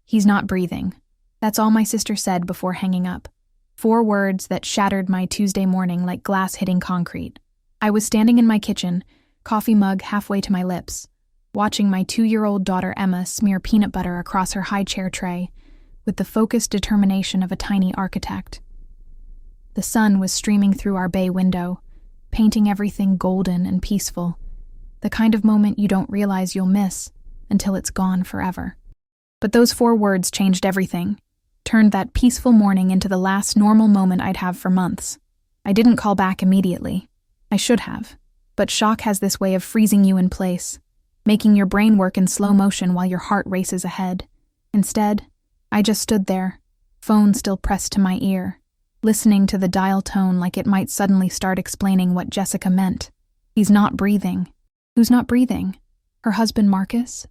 "He's not breathing." That's all my sister said before hanging up. 4 words that shattered my Tuesday morning like glass hitting concrete. I was standing in my kitchen, coffee mug halfway to my lips, watching my 2-year-old daughter Emma smear peanut butter across her high chair tray with the focused determination of a tiny architect. The sun was streaming through our bay window, painting everything golden and peaceful, the kind of moment you don't realize you'll miss until it's gone forever. But those 4 words changed everything, turned that peaceful morning into the last normal moment I'd have for months. I didn't call back immediately. I should have, but shock has this way of freezing you in place, making your brain work in slow motion while your heart races ahead. Instead, I just stood there, phone still pressed to my ear, listening to the dial tone like it might suddenly start explaining what Jessica meant. He's not breathing. Who's not breathing? Her husband Marcus?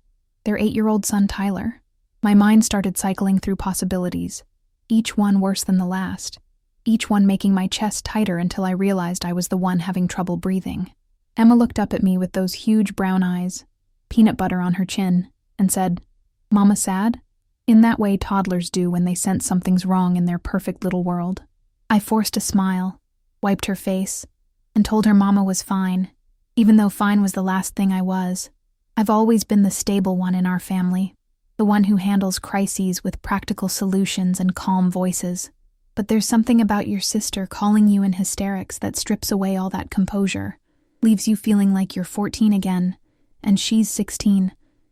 Their 8-year-old son Tyler? My mind started cycling through possibilities, each one worse than the last, each one making my chest tighter until I realized I was the one having trouble breathing. Emma looked up at me with those huge brown eyes, peanut butter on her chin, and said, "Mama sad?" In that way toddlers do when they sense something's wrong in their perfect little world. I forced a smile, wiped her face, and told her Mama was fine, even though fine was the last thing I was. I've always been the stable one in our family, the one who handles crises with practical solutions and calm voices. But there's something about your sister calling you in hysterics that strips away all that composure, leaves you feeling like you're 14 again, and she's 16,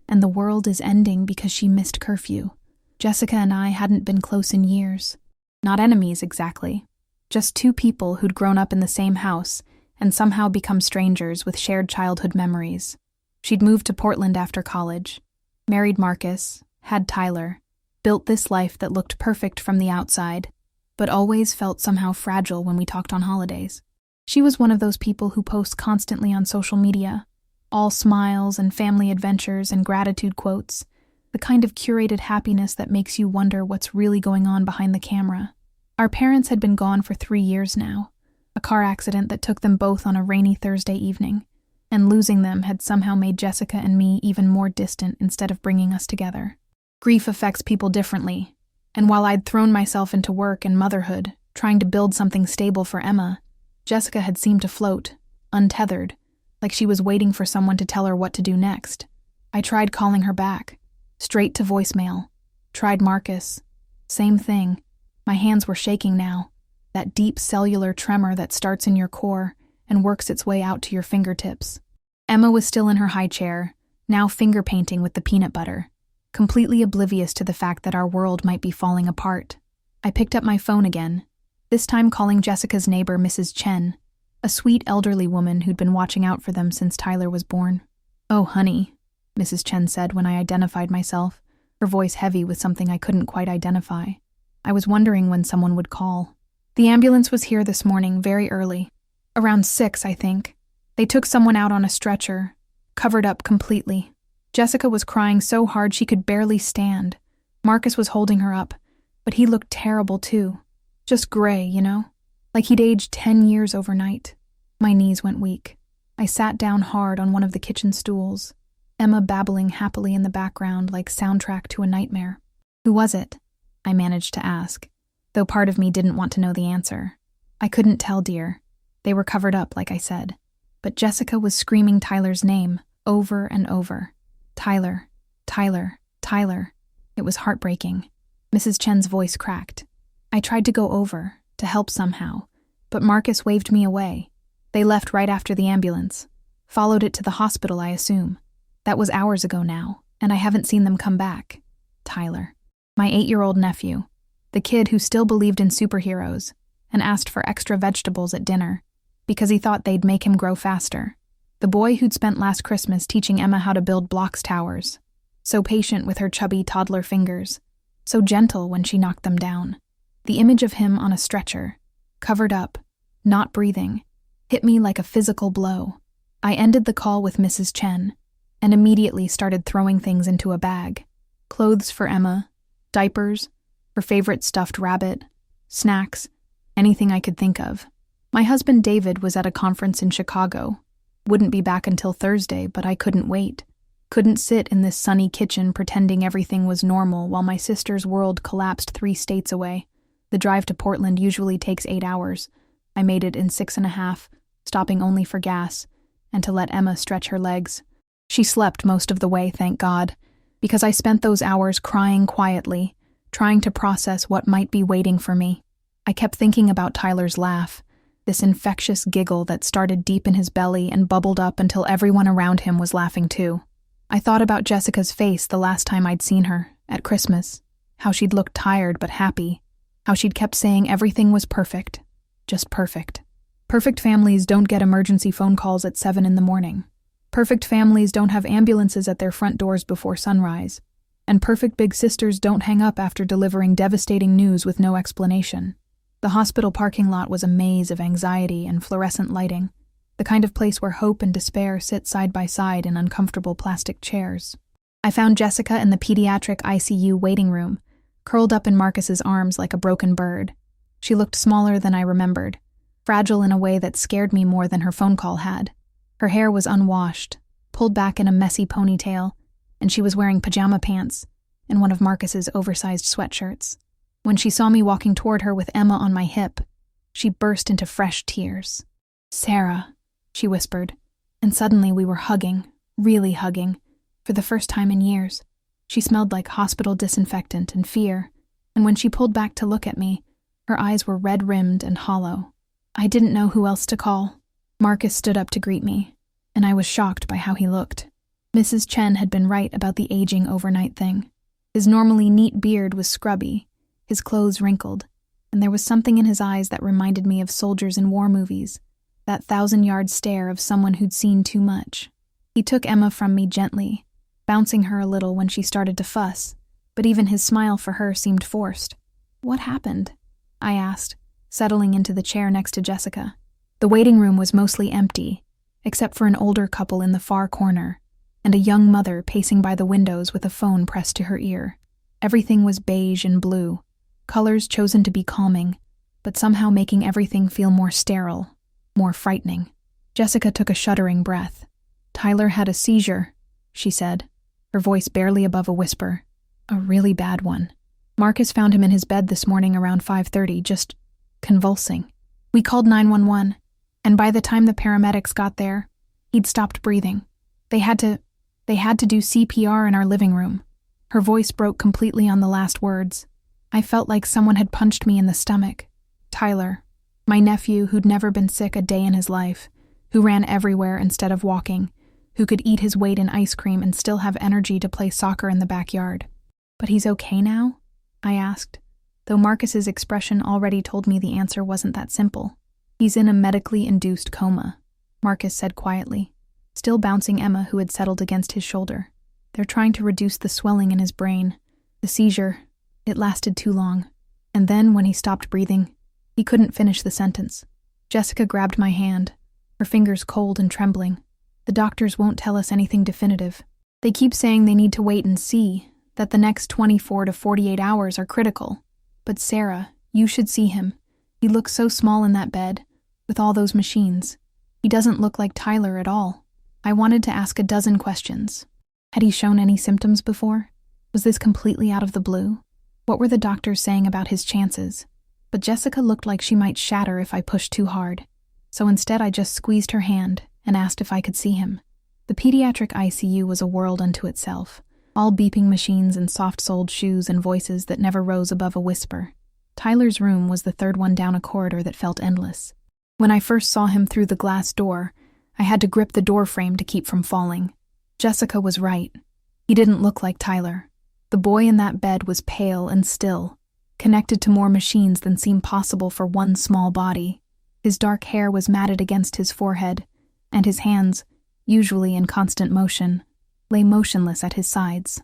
and the world is ending because she missed curfew. Jessica and I hadn't been close in years. Not enemies, exactly. Just 2 people who'd grown up in the same house and somehow become strangers with shared childhood memories. She'd moved to Portland after college, married Marcus, had Tyler, built this life that looked perfect from the outside, but always felt somehow fragile when we talked on holidays. She was one of those people who post constantly on social media, all smiles and family adventures and gratitude quotes, the kind of curated happiness that makes you wonder what's really going on behind the camera. Our parents had been gone for 3 years now, a car accident that took them both on a rainy Thursday evening, and losing them had somehow made Jessica and me even more distant instead of bringing us together. Grief affects people differently, and while I'd thrown myself into work and motherhood, trying to build something stable for Emma, Jessica had seemed to float, untethered, like she was waiting for someone to tell her what to do next. I tried calling her back, straight to voicemail. Tried Marcus. Same thing. My hands were shaking now, that deep cellular tremor that starts in your core and works its way out to your fingertips. Emma was still in her high chair, now finger painting with the peanut butter, completely oblivious to the fact that our world might be falling apart. I picked up my phone again, this time calling Jessica's neighbor, Mrs. Chen, a sweet elderly woman who'd been watching out for them since Tyler was born. "Oh, honey," Mrs. Chen said when I identified myself, her voice heavy with something I couldn't quite identify. I was wondering when someone would call. "The ambulance was here this morning, very early. Around 6, I think. They took someone out on a stretcher, covered up completely. Jessica was crying so hard she could barely stand. Marcus was holding her up, but he looked terrible too. Just gray, you know? Like he'd aged 10 years overnight." My knees went weak. I sat down hard on one of the kitchen stools, Emma babbling happily in the background like soundtrack to a nightmare. "Who was it?" I managed to ask, though part of me didn't want to know the answer. "I couldn't tell, dear. They were covered up, like I said." But Jessica was screaming Tyler's name over and over. "Tyler, Tyler, Tyler." It was heartbreaking. Mrs. Chen's voice cracked. I tried to go over, to help somehow, but Marcus waved me away. They left right after the ambulance. Followed it to the hospital, I assume. That was hours ago now, and I haven't seen them come back. Tyler. My 8-year-old nephew. The kid who still believed in superheroes and asked for extra vegetables at dinner because he thought they'd make him grow faster. The boy who'd spent last Christmas teaching Emma how to build blocks towers. So patient with her chubby toddler fingers. So gentle when she knocked them down. The image of him on a stretcher, covered up, not breathing, hit me like a physical blow. I ended the call with Mrs. Chen and immediately started throwing things into a bag. Clothes for Emma, diapers, her favorite stuffed rabbit, snacks, anything I could think of. My husband David was at a conference in Chicago. Wouldn't be back until Thursday, but I couldn't wait. Couldn't sit in this sunny kitchen pretending everything was normal while my sister's world collapsed 3 states away. The drive to Portland usually takes 8 hours. I made it in 6.5, stopping only for gas and to let Emma stretch her legs. She slept most of the way, thank God, because I spent those hours crying quietly, trying to process what might be waiting for me. I kept thinking about Tyler's laugh, this infectious giggle that started deep in his belly and bubbled up until everyone around him was laughing too. I thought about Jessica's face the last time I'd seen her, at Christmas, how she'd looked tired but happy, how she'd kept saying everything was perfect, just perfect. Perfect families don't get emergency phone calls at 7 a.m. Perfect families don't have ambulances at their front doors before sunrise. And perfect big sisters don't hang up after delivering devastating news with no explanation. The hospital parking lot was a maze of anxiety and fluorescent lighting, the kind of place where hope and despair sit side by side in uncomfortable plastic chairs. I found Jessica in the pediatric ICU waiting room, curled up in Marcus's arms like a broken bird. She looked smaller than I remembered, fragile in a way that scared me more than her phone call had. Her hair was unwashed, pulled back in a messy ponytail, and she was wearing pajama pants and one of Marcus's oversized sweatshirts. When she saw me walking toward her with Emma on my hip, she burst into fresh tears. "Sarah," she whispered, and suddenly we were hugging, really hugging, for the first time in years. She smelled like hospital disinfectant and fear, and when she pulled back to look at me, her eyes were red-rimmed and hollow. I didn't know who else to call. Marcus stood up to greet me, and I was shocked by how he looked. Mrs. Chen had been right about the aging overnight thing. His normally neat beard was scrubby, his clothes wrinkled, and there was something in his eyes that reminded me of soldiers in war movies, that 1,000-yard stare of someone who'd seen too much. He took Emma from me gently, bouncing her a little when she started to fuss, but even his smile for her seemed forced. "What happened?" I asked, settling into the chair next to Jessica. The waiting room was mostly empty, except for an older couple in the far corner, and a young mother pacing by the windows with a phone pressed to her ear. Everything was beige and blue, colors chosen to be calming, but somehow making everything feel more sterile, more frightening. Jessica took a shuddering breath. "Tyler had a seizure," she said, her voice barely above a whisper. "A really bad one. Marcus found him in his bed this morning around 5:30, just convulsing. We called 911, and by the time the paramedics got there, he'd stopped breathing. They had to do CPR in our living room." Her voice broke completely on the last words. I felt like someone had punched me in the stomach. Tyler, my nephew who'd never been sick a day in his life, who ran everywhere instead of walking, who could eat his weight in ice cream and still have energy to play soccer in the backyard. "But he's okay now?" I asked, though Marcus's expression already told me the answer wasn't that simple. "He's in a medically induced coma," Marcus said quietly, still bouncing Emma, who had settled against his shoulder. "They're trying to reduce the swelling in his brain. The seizure, it lasted too long. And then, when he stopped breathing, he couldn't finish the sentence." Jessica grabbed my hand, her fingers cold and trembling. "The doctors won't tell us anything definitive. They keep saying they need to wait and see, that the next 24 to 48 hours are critical. But Sarah, you should see him. He looks so small in that bed, with all those machines. He doesn't look like Tyler at all." I wanted to ask a dozen questions. Had he shown any symptoms before? Was this completely out of the blue? What were the doctors saying about his chances? But Jessica looked like she might shatter if I pushed too hard. So instead I just squeezed her hand and asked if I could see him. The pediatric ICU was a world unto itself, all beeping machines and soft-soled shoes and voices that never rose above a whisper. Tyler's room was the third one down a corridor that felt endless. When I first saw him through the glass door, I had to grip the door frame to keep from falling. Jessica was right. He didn't look like Tyler. The boy in that bed was pale and still, connected to more machines than seemed possible for one small body. His dark hair was matted against his forehead, and his hands, usually in constant motion, lay motionless at his sides.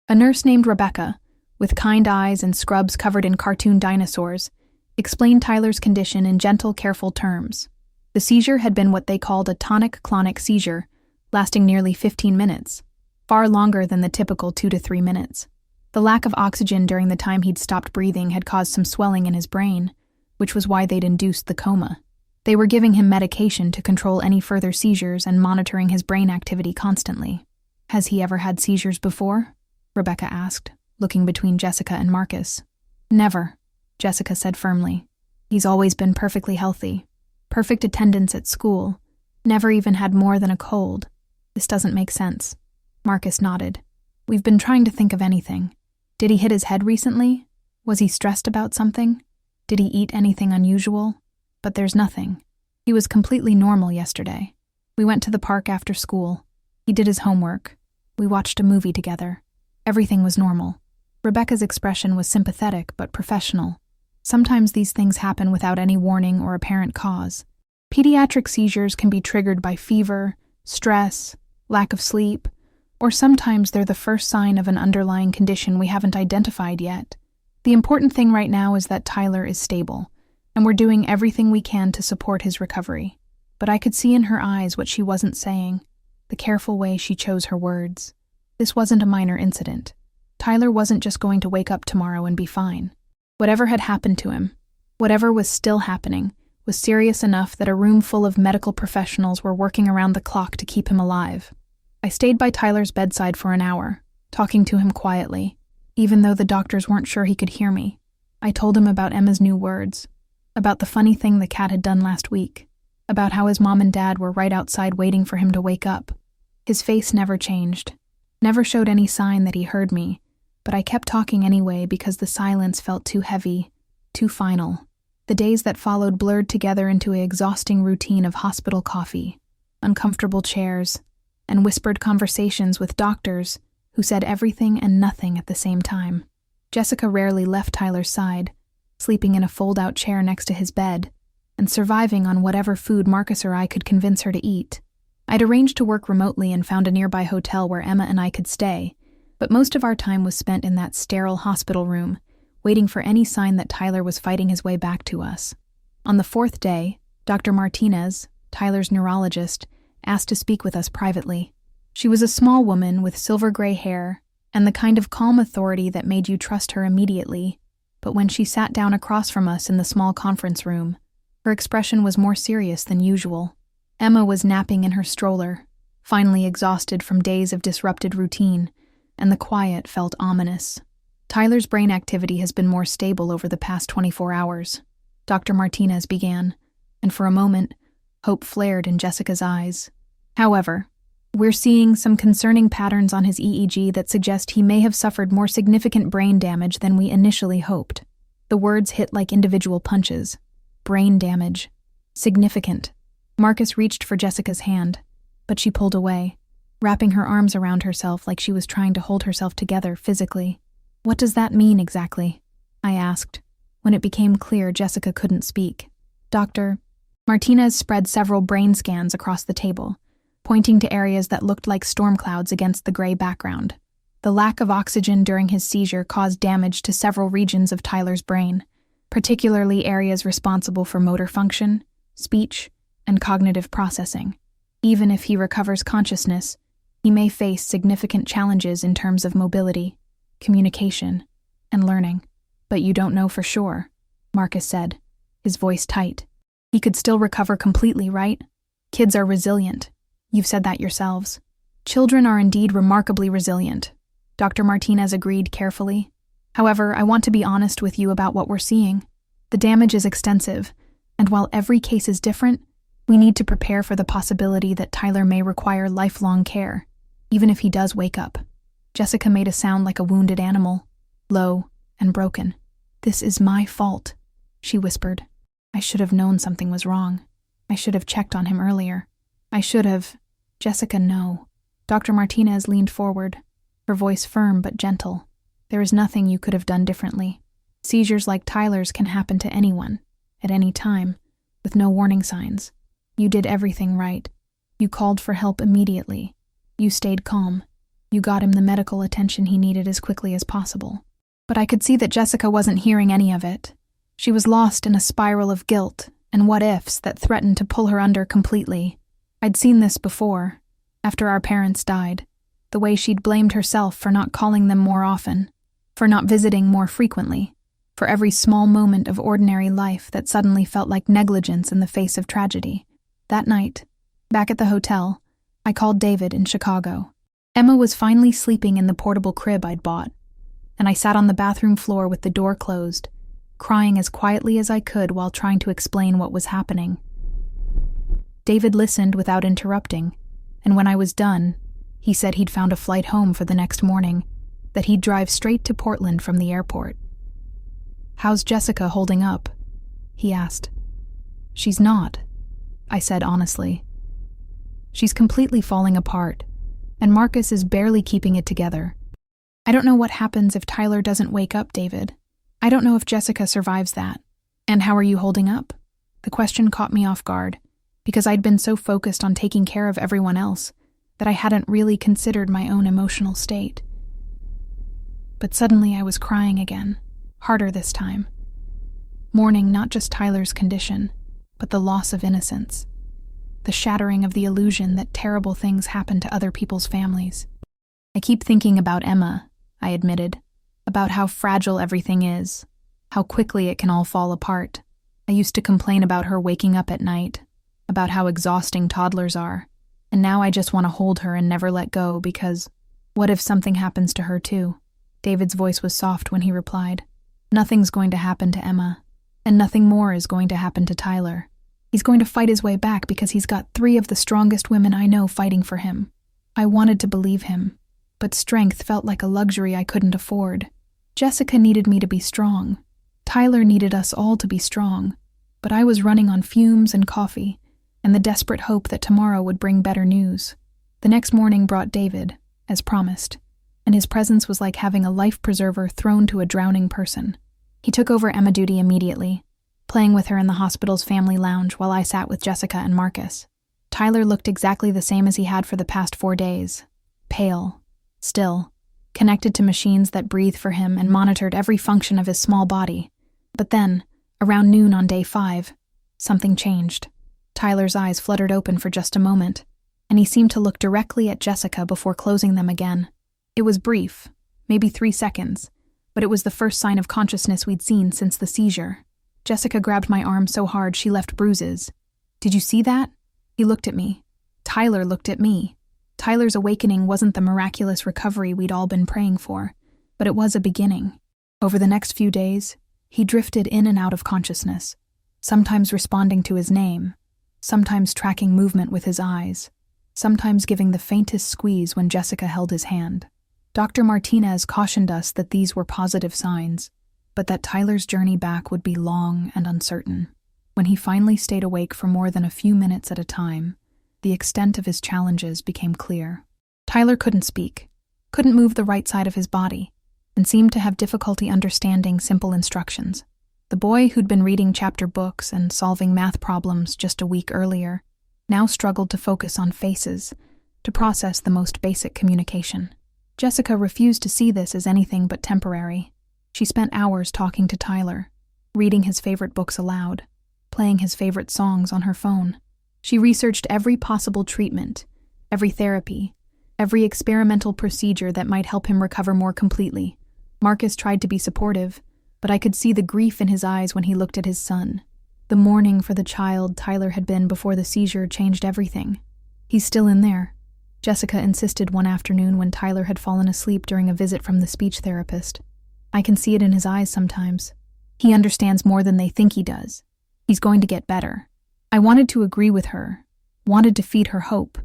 A nurse named Rebecca, with kind eyes and scrubs covered in cartoon dinosaurs, explained Tyler's condition in gentle, careful terms. The seizure had been what they called a tonic-clonic seizure, lasting nearly 15 minutes, far longer than the typical 2 to 3 minutes. The lack of oxygen during the time he'd stopped breathing had caused some swelling in his brain, which was why they'd induced the coma. They were giving him medication to control any further seizures and monitoring his brain activity constantly. Has he ever had seizures before? Rebecca asked, looking between Jessica and Marcus. Never, Jessica said firmly. He's always been perfectly healthy. Perfect attendance at school. Never even had more than a cold. This doesn't make sense. Marcus nodded. We've been trying to think of anything. Did he hit his head recently? Was he stressed about something? Did he eat anything unusual? But there's nothing. He was completely normal yesterday. We went to the park after school. He did his homework. We watched a movie together. Everything was normal. Rebecca's expression was sympathetic but professional. Sometimes these things happen without any warning or apparent cause. Pediatric seizures can be triggered by fever, stress, lack of sleep, or sometimes they're the first sign of an underlying condition we haven't identified yet. The important thing right now is that Tyler is stable, and we're doing everything we can to support his recovery. But I could see in her eyes what she wasn't saying, the careful way she chose her words. This wasn't a minor incident. Tyler wasn't just going to wake up tomorrow and be fine. Whatever had happened to him, whatever was still happening, was serious enough that a room full of medical professionals were working around the clock to keep him alive. I stayed by Tyler's bedside for an hour, talking to him quietly, even though the doctors weren't sure he could hear me. I told him about Emma's new words, about the funny thing the cat had done last week, about how his mom and dad were right outside waiting for him to wake up. His face never changed, never showed any sign that he heard me, but I kept talking anyway because the silence felt too heavy, too final. The days that followed blurred together into an exhausting routine of hospital coffee, uncomfortable chairs, and whispered conversations with doctors who said everything and nothing at the same time. Jessica rarely left Tyler's side, sleeping in a fold-out chair next to his bed, and surviving on whatever food Marcus or I could convince her to eat. I'd arranged to work remotely and found a nearby hotel where Emma and I could stay, but most of our time was spent in that sterile hospital room, waiting for any sign that Tyler was fighting his way back to us. On the fourth day, Dr. Martinez, Tyler's neurologist, asked to speak with us privately. She was a small woman with silver-gray hair and the kind of calm authority that made you trust her immediately, but when she sat down across from us in the small conference room, her expression was more serious than usual. Emma was napping in her stroller, finally exhausted from days of disrupted routine, and the quiet felt ominous. Tyler's brain activity has been more stable over the past 24 hours, Dr. Martinez began, and for a moment, hope flared in Jessica's eyes. However, we're seeing some concerning patterns on his EEG that suggest he may have suffered more significant brain damage than we initially hoped. The words hit like individual punches. Brain damage. Significant. Marcus reached for Jessica's hand, but she pulled away, wrapping her arms around herself like she was trying to hold herself together physically. What does that mean exactly? I asked, when it became clear Jessica couldn't speak. Dr. Martinez spread several brain scans across the table, pointing to areas that looked like storm clouds against the gray background. The lack of oxygen during his seizure caused damage to several regions of Tyler's brain, particularly areas responsible for motor function, speech, and cognitive processing. Even if he recovers consciousness, he may face significant challenges in terms of mobility, communication, and learning. But you don't know for sure, Marcus said, his voice tight. He could still recover completely, right? Kids are resilient. You've said that yourselves. Children are indeed remarkably resilient, Dr. Martinez agreed carefully. However, I want to be honest with you about what we're seeing. The damage is extensive, and while every case is different, we need to prepare for the possibility that Tyler may require lifelong care, even if he does wake up. Jessica made a sound like a wounded animal, low and broken. This is my fault, she whispered. I should have known something was wrong. I should have checked on him earlier. I should have... Jessica, no. Dr. Martinez leaned forward, her voice firm but gentle. There is nothing you could have done differently. Seizures like Tyler's can happen to anyone, at any time, with no warning signs. You did everything right. You called for help immediately. You stayed calm. You got him the medical attention he needed as quickly as possible. But I could see that Jessica wasn't hearing any of it. She was lost in a spiral of guilt and what-ifs that threatened to pull her under completely. I'd seen this before, after our parents died, the way she'd blamed herself for not calling them more often, for not visiting more frequently, for every small moment of ordinary life that suddenly felt like negligence in the face of tragedy. That night, back at the hotel, I called David in Chicago. Emma was finally sleeping in the portable crib I'd bought, and I sat on the bathroom floor with the door closed, crying as quietly as I could while trying to explain what was happening. David listened without interrupting, and when I was done, he said he'd found a flight home for the next morning, that he'd drive straight to Portland from the airport. "How's Jessica holding up?" he asked. "She's not," I said honestly. "She's completely falling apart, and Marcus is barely keeping it together. I don't know what happens if Tyler doesn't wake up, David. I don't know if Jessica survives that. And how are you holding up?" The question caught me off guard, because I'd been so focused on taking care of everyone else that I hadn't really considered my own emotional state. But suddenly I was crying again, harder this time. Mourning not just Tyler's condition, but the loss of innocence. The shattering of the illusion that terrible things happen to other people's families. "I keep thinking about Emma," I admitted, "about how fragile everything is, how quickly it can all fall apart. I used to complain about her waking up at night, about how exhausting toddlers are, and now I just want to hold her and never let go because what if something happens to her too?" David's voice was soft when he replied, "Nothing's going to happen to Emma, and nothing more is going to happen to Tyler. He's going to fight his way back because he's got 3 of the strongest women I know fighting for him." I wanted to believe him, but strength felt like a luxury I couldn't afford. Jessica needed me to be strong. Tyler needed us all to be strong, but I was running on fumes and coffee, and the desperate hope that tomorrow would bring better news. The next morning brought David, as promised, and his presence was like having a life preserver thrown to a drowning person. He took over Emma duty immediately, playing with her in the hospital's family lounge while I sat with Jessica and Marcus. Tyler looked exactly the same as he had for the past 4 days, pale, still, connected to machines that breathed for him and monitored every function of his small body. But then, around noon on day 5, something changed. Tyler's eyes fluttered open for just a moment, and he seemed to look directly at Jessica before closing them again. It was brief, maybe 3 seconds, but it was the first sign of consciousness we'd seen since the seizure. Jessica grabbed my arm so hard she left bruises. "Did you see that?" He looked at me. Tyler looked at me. Tyler's awakening wasn't the miraculous recovery we'd all been praying for, but it was a beginning. Over the next few days, he drifted in and out of consciousness, sometimes responding to his name, sometimes tracking movement with his eyes, sometimes giving the faintest squeeze when Jessica held his hand. Dr. Martinez cautioned us that these were positive signs, but that Tyler's journey back would be long and uncertain. When he finally stayed awake for more than a few minutes at a time, the extent of his challenges became clear. Tyler couldn't speak, couldn't move the right side of his body, and seemed to have difficulty understanding simple instructions. The boy who'd been reading chapter books and solving math problems just a week earlier now struggled to focus on faces, to process the most basic communication. Jessica refused to see this as anything but temporary. She spent hours talking to Tyler, reading his favorite books aloud, playing his favorite songs on her phone. She researched every possible treatment, every therapy, every experimental procedure that might help him recover more completely. Marcus tried to be supportive, but I could see the grief in his eyes when he looked at his son. The mourning for the child Tyler had been before the seizure changed everything. "He's still in there," Jessica insisted one afternoon when Tyler had fallen asleep during a visit from the speech therapist. "I can see it in his eyes sometimes. He understands more than they think he does. He's going to get better." I wanted to agree with her, wanted to feed her hope,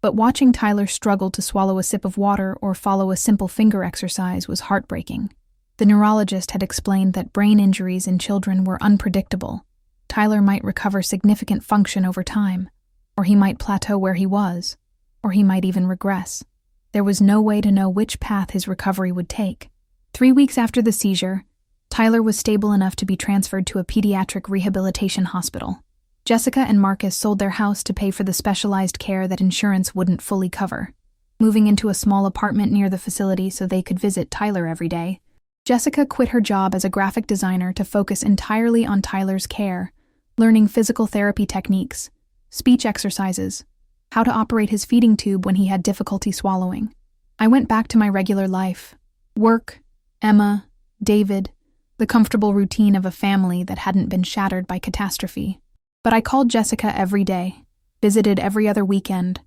but watching Tyler struggle to swallow a sip of water or follow a simple finger exercise was heartbreaking. The neurologist had explained that brain injuries in children were unpredictable. Tyler might recover significant function over time, or he might plateau where he was, or he might even regress. There was no way to know which path his recovery would take. 3 weeks after the seizure, Tyler was stable enough to be transferred to a pediatric rehabilitation hospital. Jessica and Marcus sold their house to pay for the specialized care that insurance wouldn't fully cover, moving into a small apartment near the facility so they could visit Tyler every day. Jessica quit her job as a graphic designer to focus entirely on Tyler's care, learning physical therapy techniques, speech exercises, how to operate his feeding tube when he had difficulty swallowing. I went back to my regular life, work, Emma, David, the comfortable routine of a family that hadn't been shattered by catastrophe. But I called Jessica every day, visited every other weekend,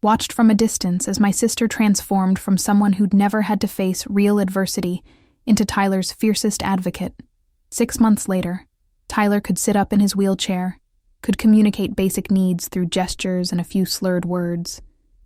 watched from a distance as my sister transformed from someone who'd never had to face real adversity into Tyler's fiercest advocate. 6 months later, Tyler could sit up in his wheelchair, could communicate basic needs through gestures and a few slurred words,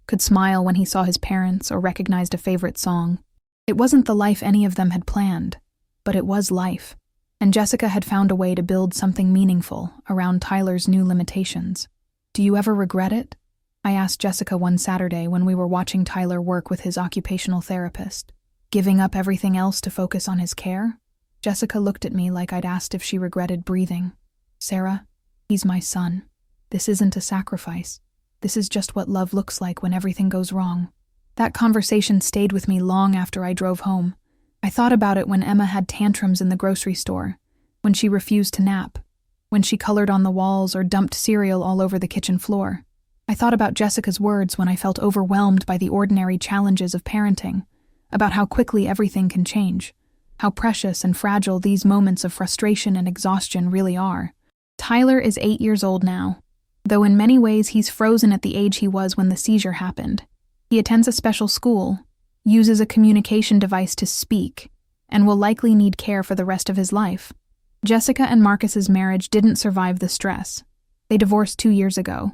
could smile when he saw his parents or recognized a favorite song. It wasn't the life any of them had planned, but it was life, and Jessica had found a way to build something meaningful around Tyler's new limitations. "Do you ever regret it?" I asked Jessica one Saturday when we were watching Tyler work with his occupational therapist. "Giving up everything else to focus on his care?" Jessica looked at me like I'd asked if she regretted breathing. "Sarah, he's my son. This isn't a sacrifice. This is just what love looks like when everything goes wrong." That conversation stayed with me long after I drove home. I thought about it when Emma had tantrums in the grocery store, when she refused to nap, when she colored on the walls or dumped cereal all over the kitchen floor. I thought about Jessica's words when I felt overwhelmed by the ordinary challenges of parenting, about how quickly everything can change, how precious and fragile these moments of frustration and exhaustion really are. Tyler is 8 years old now, though in many ways he's frozen at the age he was when the seizure happened. He attends a special school, uses a communication device to speak, and will likely need care for the rest of his life. Jessica and Marcus's marriage didn't survive the stress. They divorced 2 years ago,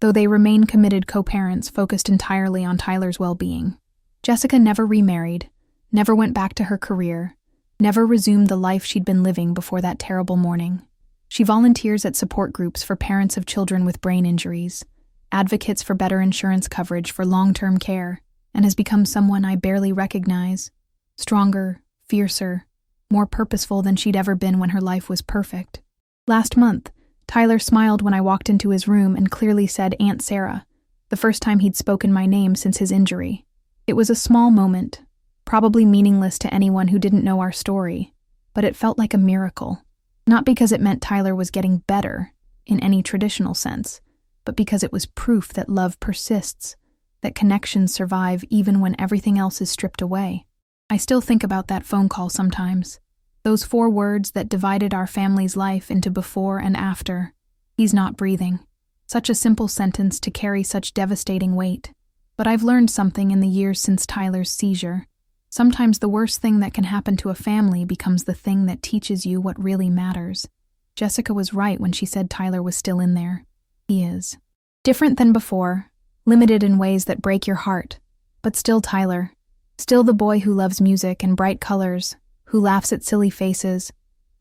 though they remain committed co-parents focused entirely on Tyler's well-being. Jessica never remarried, never went back to her career, never resumed the life she'd been living before that terrible morning. She volunteers at support groups for parents of children with brain injuries, advocates for better insurance coverage for long-term care, and has become someone I barely recognize, stronger, fiercer, more purposeful than she'd ever been when her life was perfect. Last month, Tyler smiled when I walked into his room and clearly said Aunt Sarah, the first time he'd spoken my name since his injury. It was a small moment, probably meaningless to anyone who didn't know our story, but it felt like a miracle. Not because it meant Tyler was getting better, in any traditional sense, but because it was proof that love persists, that connections survive even when everything else is stripped away. I still think about that phone call sometimes. Those 4 words that divided our family's life into before and after. He's not breathing. Such a simple sentence to carry such devastating weight. But I've learned something in the years since Tyler's seizure. Sometimes the worst thing that can happen to a family becomes the thing that teaches you what really matters. Jessica was right when she said Tyler was still in there. He is. Different than before, limited in ways that break your heart, but still Tyler. Still the boy who loves music and bright colors, who laughs at silly faces,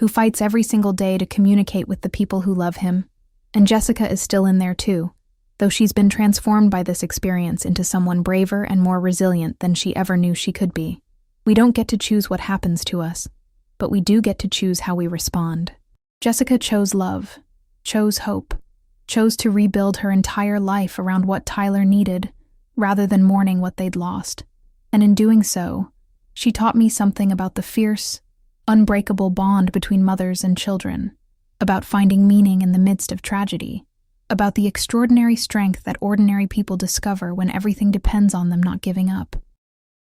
who fights every single day to communicate with the people who love him. And Jessica is still in there too, though she's been transformed by this experience into someone braver and more resilient than she ever knew she could be. We don't get to choose what happens to us, but we do get to choose how we respond. Jessica chose love, chose hope, chose to rebuild her entire life around what Tyler needed, rather than mourning what they'd lost. And in doing so, she taught me something about the fierce, unbreakable bond between mothers and children, about finding meaning in the midst of tragedy, about the extraordinary strength that ordinary people discover when everything depends on them not giving up.